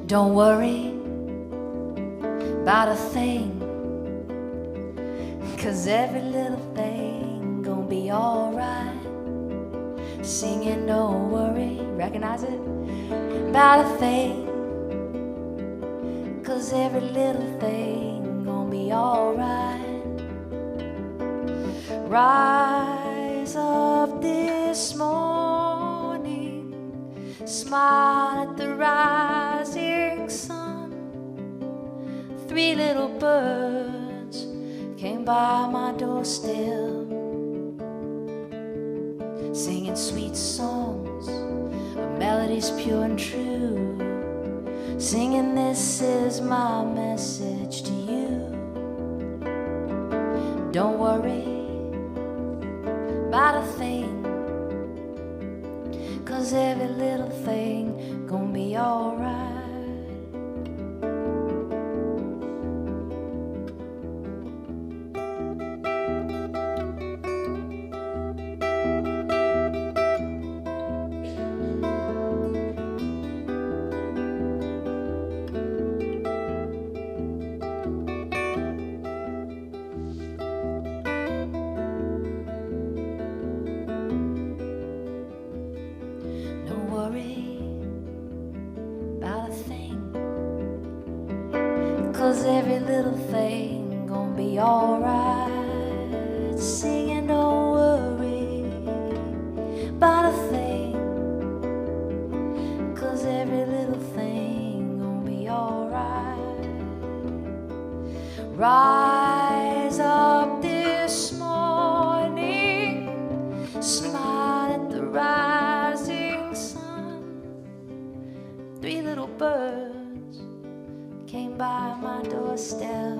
Don't worry about a thing, 'cause every little thing gonna be alright. Singing, don't worry, recognize it? About a thing, 'cause every little thing gonna be alright. Rise up this morning, smile at the rising sun. 3 little birds came by my doorstep, singing sweet songs of melodies pure and true, singing, this is my message to you. Don't worry about a thing, 'cause every little thing gonna be alright. About a thing, 'cause every little thing gonna be alright. Singing, don't worry about a thing, 'cause every little thing gonna be alright. Rise up this morning, smile at the rising sun. 3 little birds came by my doorstep,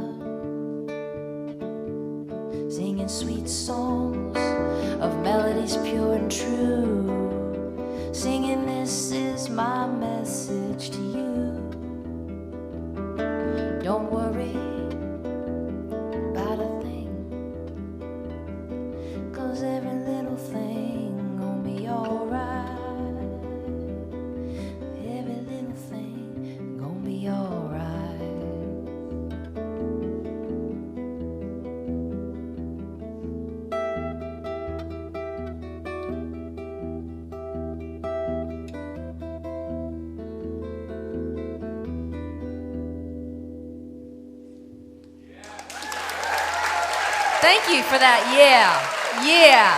singing sweet songs of melodies pure and true, singing, this is my message to you. Don't worry about a thing, 'cause every little thing gonna be alright. Thank you for that. Yeah.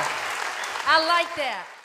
I like that.